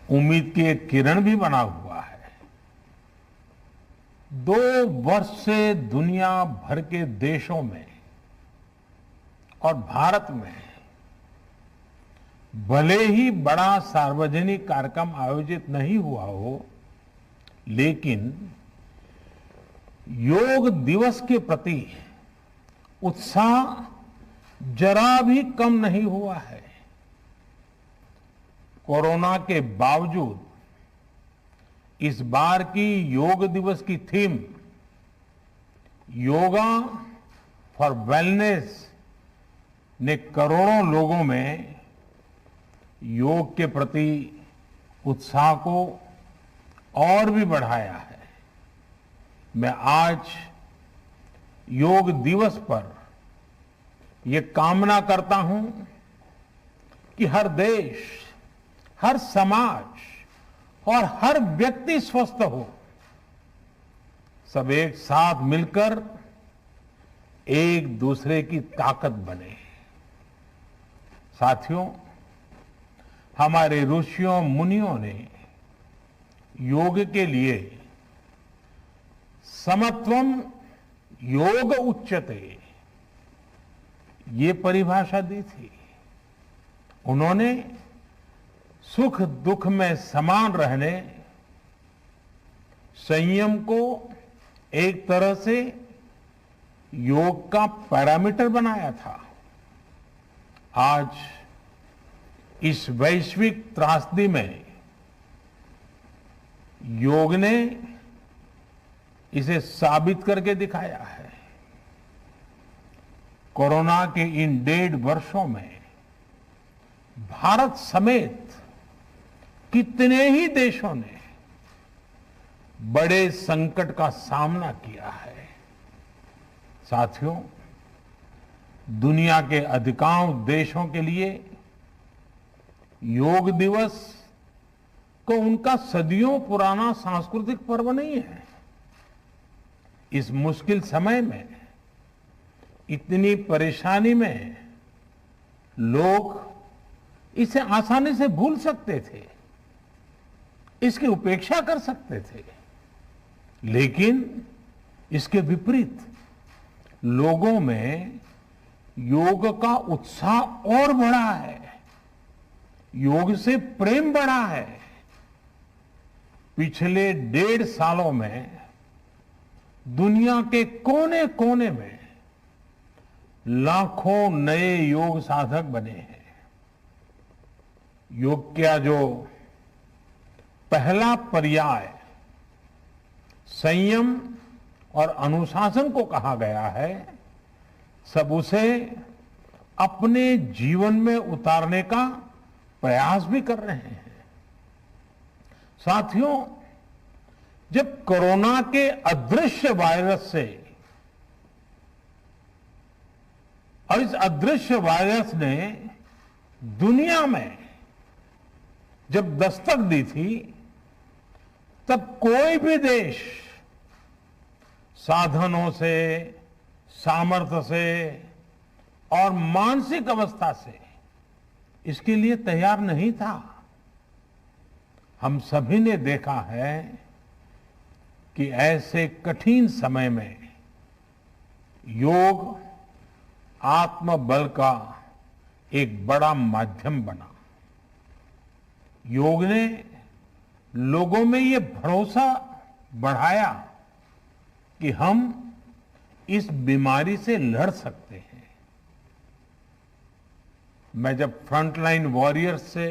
उम्मीद की एक किरण भी बना हुआ है। 2 वर्ष से दुनिया भर के देशों में और भारत में भले ही बड़ा सार्वजनिक कार्यक्रम आयोजित नहीं हुआ हो, लेकिन योग दिवस के प्रति उत्साह जरा भी कम नहीं हुआ है। कोरोना के बावजूद इस बार की योग दिवस की थीम योगा फॉर वेलनेस ने करोड़ों लोगों में योग के प्रति उत्साह को और भी बढ़ाया है। मैं आज योग दिवस पर ये कामना करता हूं कि हर देश, हर समाज और हर व्यक्ति स्वस्थ हो। सब एक साथ मिलकर एक दूसरे की ताकत बने। साथियों, हमारे ऋषियों मुनियों ने योग के लिए समत्वम योग उच्यते ये परिभाषा दी थी। उन्होंने सुख दुख में समान रहने, संयम को एक तरह से योग का पैरामीटर बनाया था। आज इस वैश्विक त्रासदी में योग ने इसे साबित करके दिखाया है। कोरोना के इन 1.5 वर्षों में भारत समेत कितने ही देशों ने बड़े संकट का सामना किया है। साथियों, दुनिया के अधिकांश देशों के लिए योग दिवस को उनका सदियों पुराना सांस्कृतिक पर्व नहीं है। इस मुश्किल समय में, इतनी परेशानी में लोग इसे आसानी से भूल सकते थे, इसकी उपेक्षा कर सकते थे, लेकिन इसके विपरीत लोगों में योग का उत्साह और बढ़ा है, योग से प्रेम बढ़ा है। पिछले 1.5 सालों में दुनिया के कोने कोने में लाखों नए योग साधक बने हैं। योग का जो पहला पर्याय संयम और अनुशासन को कहा गया है, सब उसे अपने जीवन में उतारने का प्रयास भी कर रहे हैं। साथियों, जब कोरोना के अदृश्य वायरस से और इस अदृश्य वायरस ने दुनिया में जब दस्तक दी थी, तब कोई भी देश साधनों से, सामर्थ्य से और मानसिक अवस्था से इसके लिए तैयार नहीं था। हम सभी ने देखा है कि ऐसे कठिन समय में योग आत्मबल का एक बड़ा माध्यम बना। योग ने लोगों में ये भरोसा बढ़ाया कि हम इस बीमारी से लड़ सकते हैं। मैं जब फ्रंटलाइन वॉरियर्स से,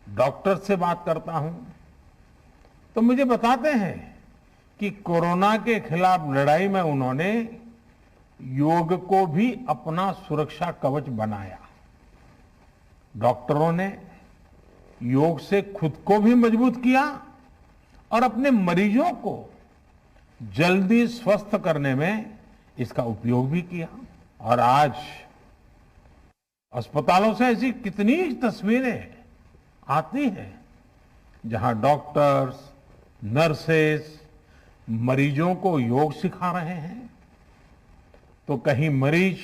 डॉक्टर से बात करता हूं, तो मुझे बताते हैं कि कोरोना के खिलाफ लड़ाई में उन्होंने योग को भी अपना सुरक्षा कवच बनाया। डॉक्टरों ने योग से खुद को भी मजबूत किया और अपने मरीजों को जल्दी स्वस्थ करने में इसका उपयोग भी किया। और आज अस्पतालों से ऐसी कितनी तस्वीरें आती हैं जहां डॉक्टर्स, नर्सेस मरीजों को योग सिखा रहे हैं, तो कहीं मरीज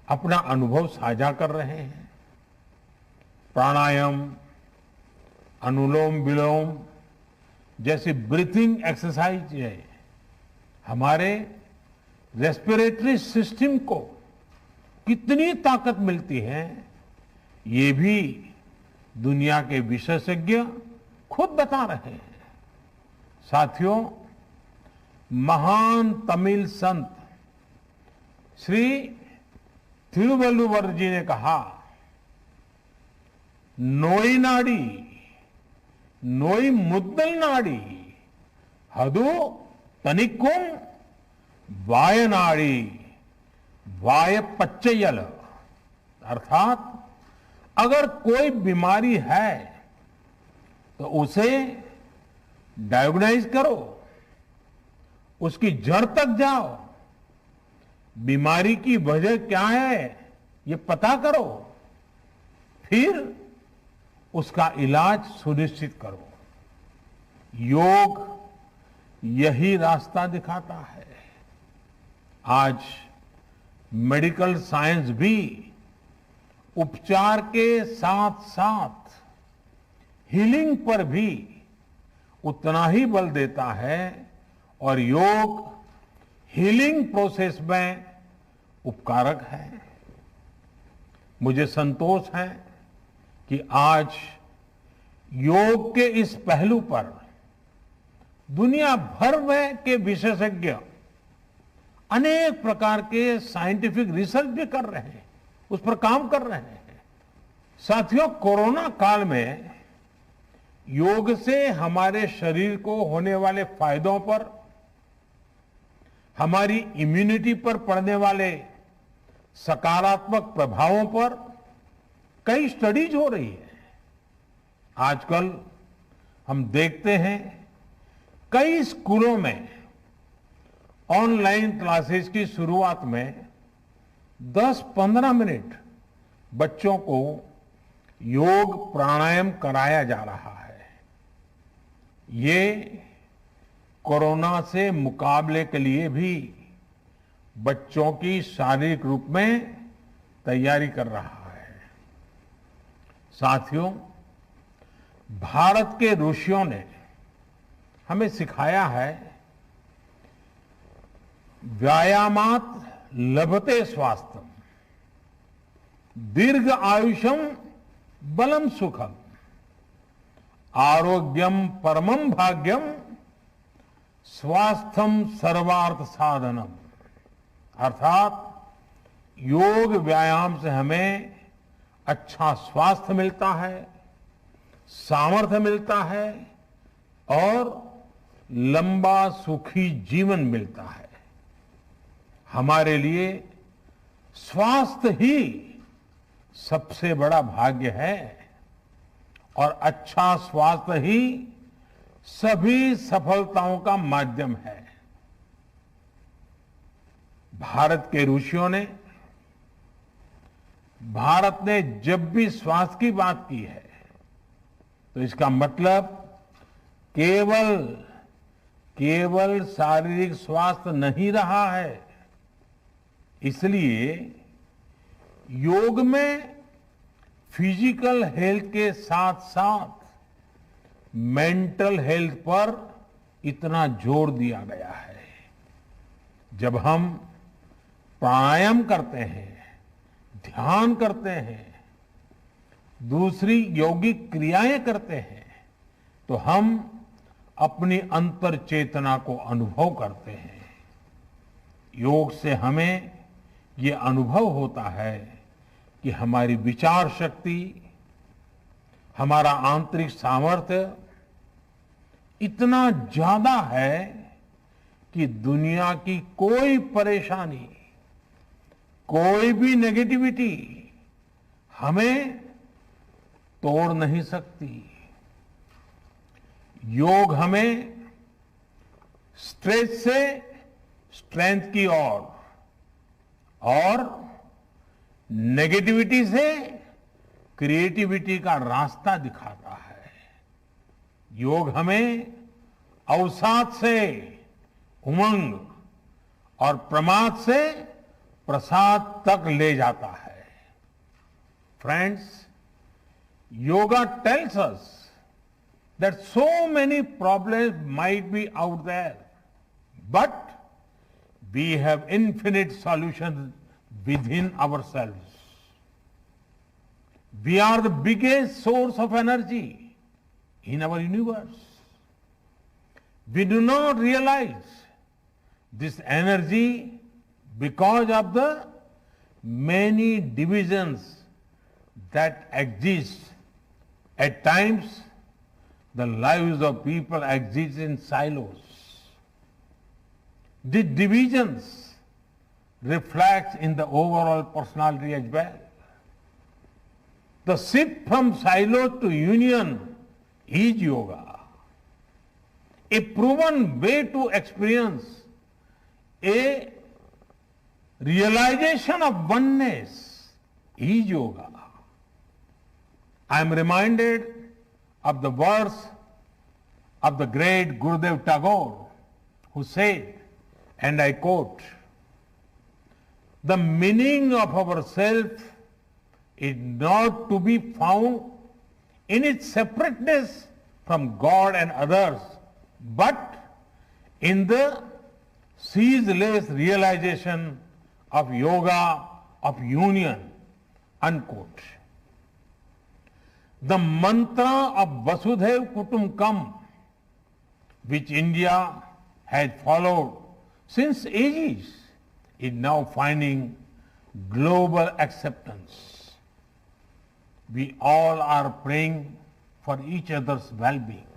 अपना अनुभव साझा कर रहे हैं। प्राणायाम, अनुलोम विलोम जैसी ब्रीथिंग एक्सरसाइज है हमारे रेस्पिरेटरी सिस्टम को कितनी ताकत मिलती है, ये भी दुनिया के विशेषज्ञ खुद बता रहे हैं। साथियों, महान तमिल संत श्री तिरुवल्लुवर जी ने कहा, नोई नाडी नोई मुद्दल नाडी हदु तनिक्कुम वायनाडी वाय पच्चयल, अर्थात अगर कोई बीमारी है तो उसे डायग्नाइज करो, उसकी जड़ तक जाओ, बीमारी की वजह क्या है ये पता करो, फिर उसका इलाज सुनिश्चित करो। योग यही रास्ता दिखाता है। आज मेडिकल साइंस भी उपचार के साथ साथ हीलिंग पर भी उतना ही बल देता है और योग हीलिंग प्रोसेस में उपकारक है। मुझे संतोष है कि आज योग के इस पहलू पर दुनिया भर में के विशेषज्ञ अनेक प्रकार के साइंटिफिक रिसर्च भी कर रहे हैं, उस पर काम कर रहे हैं। साथियों, कोरोना काल में योग से हमारे शरीर को होने वाले फायदों पर, हमारी इम्यूनिटी पर पड़ने वाले सकारात्मक प्रभावों पर कई स्टडीज हो रही है। आजकल हम देखते हैं कई स्कूलों में ऑनलाइन क्लासेस की शुरुआत में 10-15 मिनट बच्चों को योग प्राणायाम कराया जा रहा है। ये कोरोना से मुकाबले के लिए भी बच्चों की शारीरिक रूप में तैयारी कर रहा है। साथियों, भारत के ऋषियों ने हमें सिखाया है, व्यायामात लभते स्वास्थ्यम, दीर्घ आयुषम बलम सुखम, आरोग्यम परमम भाग्यम, स्वास्थ्यम सर्वार्थ साधनम। अर्थात योग व्यायाम से हमें अच्छा स्वास्थ्य मिलता है, सामर्थ्य मिलता है और लंबा सुखी जीवन मिलता है। हमारे लिए स्वास्थ्य ही सबसे बड़ा भाग्य है और अच्छा स्वास्थ्य ही सभी सफलताओं का माध्यम है। भारत के ऋषियों ने, भारत ने जब भी स्वास्थ्य की बात की है तो इसका मतलब केवल शारीरिक स्वास्थ्य नहीं रहा है। इसलिए योग में फिजिकल हेल्थ के साथ साथ मेंटल हेल्थ पर इतना जोर दिया गया है। जब हम प्राणायाम करते हैं, ध्यान करते हैं, दूसरी यौगिक क्रियाएं करते हैं, तो हम अपनी अंतर चेतना को अनुभव करते हैं। योग से हमें ये अनुभव होता है कि हमारी विचार शक्ति, हमारा आंतरिक सामर्थ्य इतना ज्यादा है कि दुनिया की कोई परेशानी, कोई भी नेगेटिविटी हमें तोड़ नहीं सकती। योग हमें स्ट्रेस से स्ट्रेंथ की ओर और नेगेटिविटी से क्रिएटिविटी का रास्ता दिखाता है। योग हमें अवसाद से उमंग और प्रमाद से प्रसाद तक ले जाता है। Friends, yoga tells us that so many problems might be out there, but we have infinite solutions within ourselves. We are the biggest source of energy in our universe. We do not realize this energy because of the many divisions that exist. At times, the lives of people exist in silos. The divisions reflect in the overall personality as well. The shift from silo to union is yoga. A proven way to experience a realization of oneness is yoga. I am reminded of the words of the great Gurudev Tagore, who said, and I quote, "The meaning of our self is not to be found in its separateness from God and others, but in the ceaseless realization of yoga of union," unquote. The mantra of Vasudhaiv Kutumbakam, which India has followed since ages, is now finding global acceptance. We all are praying for each other's well-being.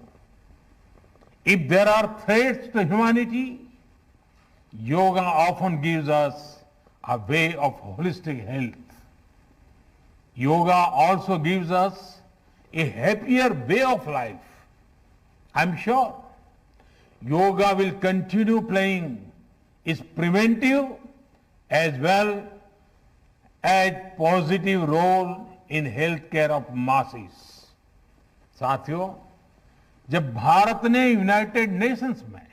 If there are threats to humanity, yoga often gives us a way of holistic health. Yoga also gives us a happier way of life. I'm sure yoga will continue playing its preventive as well as positive role in healthcare of masses. साथियों, जब भारत ने United Nations में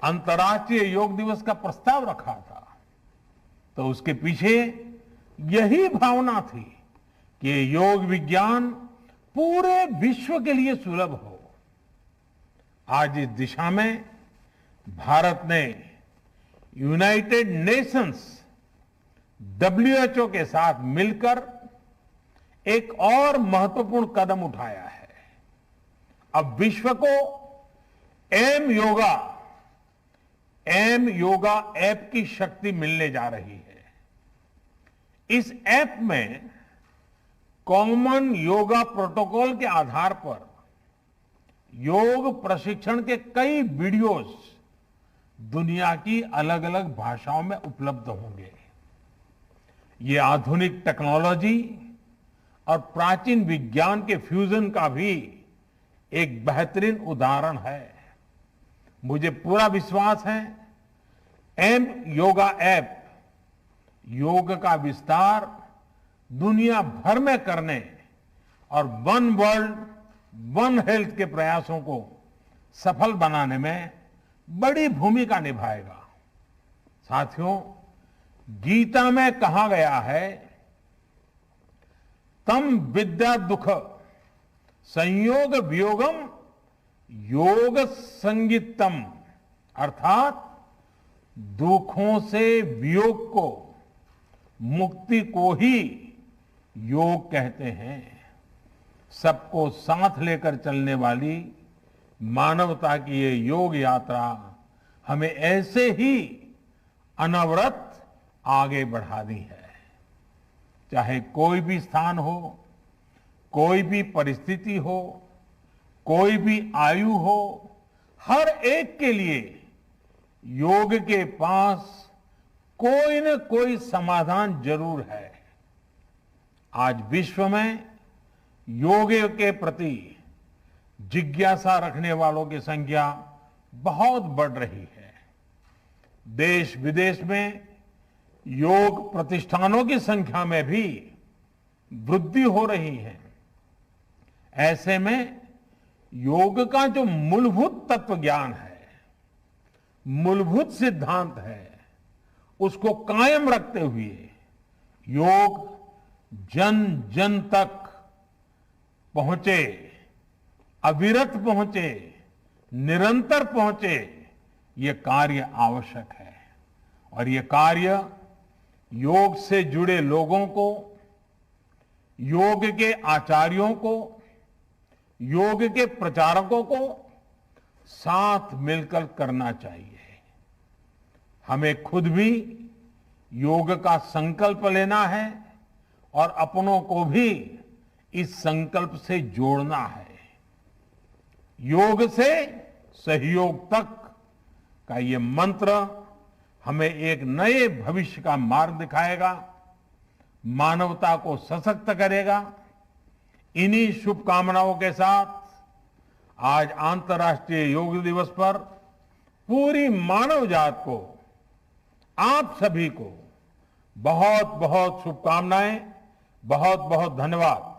अंतर्राष्ट्रीय योग दिवस का प्रस्ताव रखा था, तो उसके पीछे यही भावना थी कि योग विज्ञान पूरे विश्व के लिए सुलभ हो। आज इस दिशा में भारत ने यूनाइटेड नेशंस WHO के साथ मिलकर एक और महत्वपूर्ण कदम उठाया है। अब विश्व को एम योगा ऐप की शक्ति मिलने जा रही है। इस ऐप में कॉमन योगा प्रोटोकॉल के आधार पर योग प्रशिक्षण के कई वीडियोस दुनिया की अलग अलग भाषाओं में उपलब्ध होंगे। ये आधुनिक टेक्नोलॉजी और प्राचीन विज्ञान के फ्यूजन का भी एक बेहतरीन उदाहरण है। मुझे पूरा विश्वास है एम योगा ऐप योग का विस्तार दुनिया भर में करने और वन वर्ल्ड वन हेल्थ के प्रयासों को सफल बनाने में बड़ी भूमिका निभाएगा। साथियों, गीता में कहा गया है, तम विद्या दुख संयोग वियोगम योग संगीतम, अर्थात दुखों से वियोग को, मुक्ति को ही योग कहते हैं। सबको साथ लेकर चलने वाली मानवता की ये योग यात्रा हमें ऐसे ही अनवरत आगे बढ़ानी है। चाहे कोई भी स्थान हो, कोई भी परिस्थिति हो, कोई भी आयु हो, हर एक के लिए योग के पास कोई न कोई समाधान जरूर है। आज विश्व में योग के प्रति जिज्ञासा रखने वालों की संख्या बहुत बढ़ रही है। देश विदेश में योग प्रतिष्ठानों की संख्या में भी वृद्धि हो रही है। ऐसे में योग का जो मूलभूत तत्व ज्ञान है, मूलभूत सिद्धांत है, उसको कायम रखते हुए योग जन जन तक पहुंचे, अविरत पहुंचे, निरंतर पहुंचे, ये कार्य आवश्यक है। और ये कार्य योग से जुड़े लोगों को, योग के आचार्यों को, योग के प्रचारकों को साथ मिलकर करना चाहिए। हमें खुद भी योग का संकल्प लेना है और अपनों को भी इस संकल्प से जोड़ना है। योग से सहयोग तक का ये मंत्र हमें एक नए भविष्य का मार्ग दिखाएगा, मानवता को सशक्त करेगा। इन्हीं शुभकामनाओं के साथ आज अंतर्राष्ट्रीय योग दिवस पर पूरी मानव जात को, आप सभी को बहुत बहुत शुभकामनाएं, बहुत बहुत धन्यवाद।